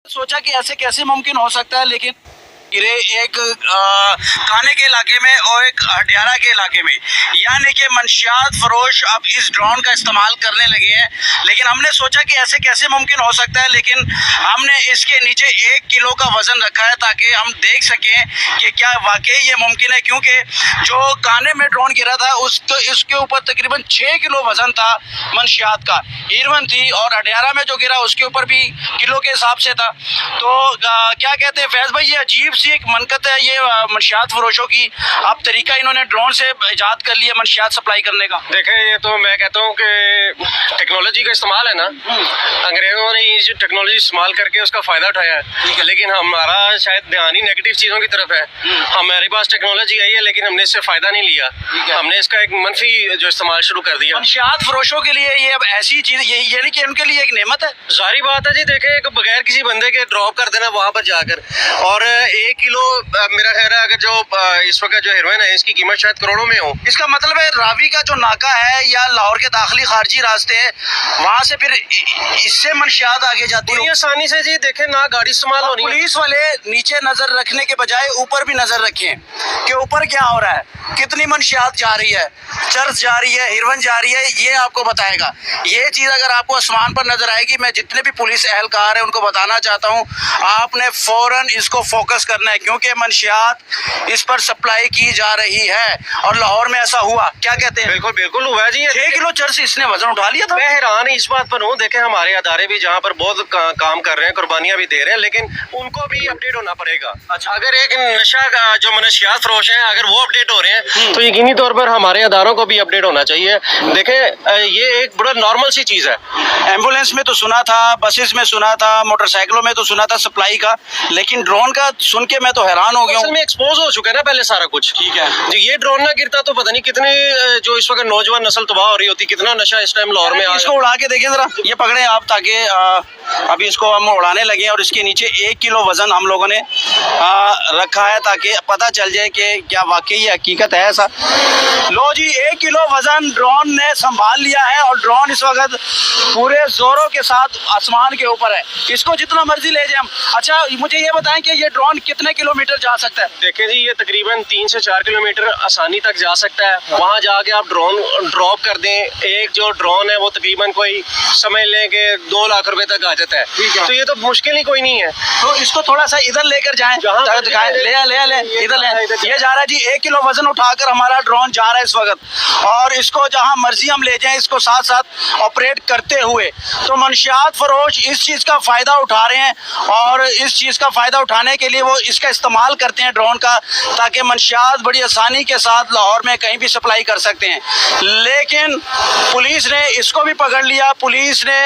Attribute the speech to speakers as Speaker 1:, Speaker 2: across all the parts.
Speaker 1: सोचा कि ऐसे कैसे मुमकिन हो सकता है, लेकिन गिरे एक काने के इलाके में और एक हटियारा के इलाके में, यानी कि मंशियात फरोश अब इस ड्रोन का इस्तेमाल करने लगे हैं। लेकिन हमने सोचा कि ऐसे कैसे मुमकिन हो सकता है, लेकिन हमने इसके नीचे 1 किलो का वज़न रखा है ताकि हम देख सकें कि क्या वाकई ये मुमकिन है। क्योंकि जो काने में ड्रोन गिरा था इसके ऊपर तकरीबन 6 किलो वज़न था मंशियात का, हीरवन थी, और हटियारा में जो गिरा उसके ऊपर भी किलो के हिसाब से था। तो क्या कहते हैं फैज़ भाई, ये अजीब सी एक मनकत है ये मंशियात फरोशों की। अब तरीका इन्होंने ड्रोन से इजाद कर लिया मंशियात सप्लाई करने का।
Speaker 2: देखें, ये तो मैं कहता हूँ कि टेक्नोलॉजी का इस्तेमाल है ना, अंग्रेजों ने ये टेक्नोलॉजी इस्तेमाल करके उसका फ़ायदा उठाया है। लेकिन हमारा शायद ध्यान ही नेगेटिव चीज़ों की तरफ है। हमारे पास टेक्नोलॉजी आई है लेकिन हमने इससे फ़ायदा नहीं लिया, हमने इसका एक मनफी जो इस्तेमाल शुरू कर दिया।
Speaker 1: मंशियात फरोशों के लिए ये अब ऐसी चीज़, ये नहीं कि उनके लिए एक नेमत है।
Speaker 2: जारी बात है जी। देखें, बगैर किसी बंदे के ड्रॉप कर देना वहाँ पर जाकर, और 1 किलो मेरा ख्याल है अगर जो इस वक्त जो हेरोइन है इसकी कीमत शायद करोड़ों में हो।
Speaker 1: इसका मतलब है रावी का जो नाका है या लाहौर के दाखिली खारजी रास्ते है, वहाँ से फिर इससे मंशियात आगे जाती है
Speaker 2: आसानी से जी। देखें ना, गाड़ी इस्तेमाल होनी है।
Speaker 1: पुलिस वाले नीचे नजर रखने के बजाय ऊपर भी नजर रखें कि ऊपर क्या हो रहा है, कितनी मंशियात जा रही है, चर्च जा रही है, हिरवन जा रही है, ये आपको बताएगा। ये चीज़ अगर आपको आसमान पर नजर आएगी, मैं जितने भी पुलिस एहलकार है उनको बताना चाहता हूँ, आपने फौरन इसको फोकस करना है, क्योंकि मंशियात इस पर सप्लाई की जा रही है। और लाहौर में ऐसा हुआ, क्या कहते हैं?
Speaker 2: बिल्कुल बिल्कुल हुआ जी।
Speaker 1: 6 किलो चर्च इसने वजन उठा लिया था।
Speaker 2: मैं हैरान इस बात पर हूँ। देखें, हमारे अदारे भी जहाँ पर बहुत काम कर रहे हैं, कुर्बानियाँ भी दे रहे हैं, लेकिन उनको भी अपडेट होना पड़ेगा।
Speaker 1: अच्छा,
Speaker 2: अगर एक नशा का जो मनशियात फरोश है, अगर वो अपडेट हो रहे हैं तो यकीनी तौर पर हमारे अदारों को भी अपडेट होना चाहिए। देखें, ये एक बड़ा नॉर्मल सी चीज़ है।
Speaker 1: एम्बुलेंस में तो सुना था, बसेस में सुना था, मोटरसाइकिलों में तो सुना था सप्लाई का, लेकिन ड्रोन का सुन के मैं तो हैरान हो गया हूँ।
Speaker 2: में एक्सपोज हो चुका है ना पहले सारा कुछ।
Speaker 1: ठीक है
Speaker 2: जी, ये ड्रोन ना गिरता तो पता नहीं कितने जो इस वक्त नौजवान नस्ल तबाह हो रही होती, कितना नशा इस टाइम लाहौर में।
Speaker 1: इसको उड़ा के देखिए जरा, ये पकड़े आप, ताकि अभी इसको हम उड़ाने लगे और इसके नीचे 1 किलो वजन हम लोगों ने रखा है ताकि पता चल जाए कि क्या वाकई ये हकीकत है ऐसा। लो जी, 1 किलो वजन ड्रोन ने संभाल लिया है और ड्रोन इस वक्त पूरे जोरों के साथ आसमान के ऊपर है। इसको जितना मर्जी ले जाए हम। अच्छा, मुझे ये बताएं कि ये ड्रोन कितने किलोमीटर जा सकता है?
Speaker 2: देखें जी, ये तकरीबन 3 से 4 किलोमीटर आसानी तक जा सकता है। वहाँ जाके आप ड्रोन ड्रॉप कर दें। एक जो ड्रोन है वो तकरीबन कोई समझ लें कि 2 लाख रुपए तक आ जाता है। तो ये तो मुश्किल ही कोई नहीं है।
Speaker 1: तो इसको थोड़ा सा इधर लेकर जाएं, दिखाएं, ले इधर ले। ये जा रहा है जी, 1 किलो वजन उठाकर हमारा ड्रोन जा रहा है इस वक्त, और इसको जहां मर्जी हम ले जाएं, इसको साथ साथ ऑपरेट करते हुए। तो मंशियात फरोश इस चीज़ का फ़ायदा उठा रहे हैं, और इस चीज़ का फ़ायदा उठाने के लिए वो इसका इस्तेमाल करते हैं ड्रोन का, ताकि मंशियात बड़ी आसानी के साथ लाहौर में कहीं भी सप्लाई कर सकते हैं। लेकिन पुलिस ने इसको भी पकड़ लिया। पुलिस ने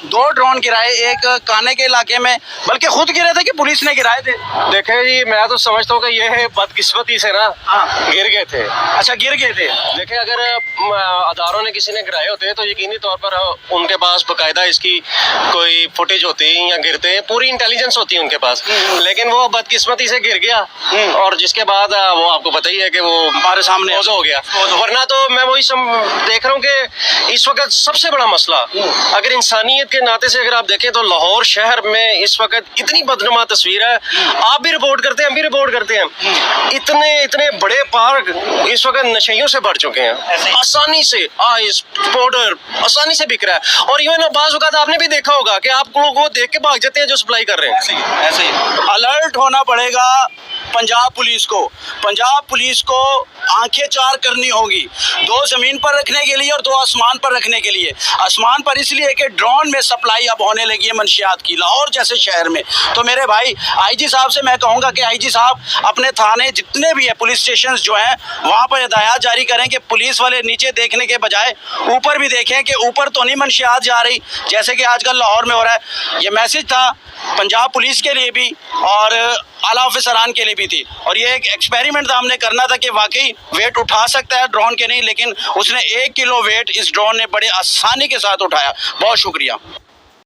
Speaker 1: 2 ड्रोन गिराए, एक काने के इलाके में, बल्कि खुद गिरे थे कि पुलिस ने गिराए थे?
Speaker 2: देखें जी, मैं तो समझता हूँ कि ये है बदकिस्मती से ना गिर गए थे।
Speaker 1: अच्छा, गिर गए थे।
Speaker 2: देखें, अगर अदारों ने किसी ने गिराए होते तो यकीनी तौर पर उनके पास बाकायदा इसकी कोई फुटेज होती या गिरते, पूरी इंटेलिजेंस होती है उनके पास। लेकिन वो बदकिस्मती से गिर गया, और जिसके बाद वो आपको पता ही है कि वो
Speaker 1: हमारे सामने
Speaker 2: हो गया। वरना तो मैं वही देख रहा हूँ कि इस वक्त सबसे बड़ा मसला, अगर इंसानियत के नाते से अगर आप देखें तो लाहौर शहर में इस वक्त इतनी बदनुमा तस्वीर है। आप भी रिपोर्ट करते हैं, हम भी रिपोर्ट करते हैं। इतने बड़े पार्क इस वक्त नशेइयों से भर चुके हैं। आसानी से आइस पाउडर आसानी से बिक रहा है, और इवन बाज़ वक़्त आपने भी देखा होगा कि आप लोगों को देख के भाग जाते हैं जो सप्लाई कर रहे हैं।
Speaker 1: ऐसे ही अलर्ट होना पड़ेगा पंजाब पुलिस को। पंजाब पुलिस को आंखें चार करनी होगी, 2 जमीन पर रखने के लिए और 2 आसमान पर रखने के लिए। आसमान पर इसलिए कि ड्रोन में सप्लाई अब होने लगी है मंशियात की, लाहौर जैसे शहर में। तो मेरे भाई आईजी साहब से मैं कहूँगा कि आईजी साहब अपने थाने जितने भी है, पुलिस स्टेशन जो हैं, वहाँ पर हिदायत जारी करें कि पुलिस वाले नीचे देखने के बजाय ऊपर भी देखें कि ऊपर तो नहीं मंशियात जा रही जैसे कि आजकल लाहौर में हो रहा है। ये मैसेज था पंजाब पुलिस के लिए भी और आला ऑफिसरान के लिए भी थी, और ये एक एक्सपेरिमेंट था, हमने करना था कि वाकई वेट उठा सकता है ड्रोन के नहीं, लेकिन उसने 1 किलो वेट इस ड्रोन ने बड़े आसानी के साथ उठाया। बहुत शुक्रिया।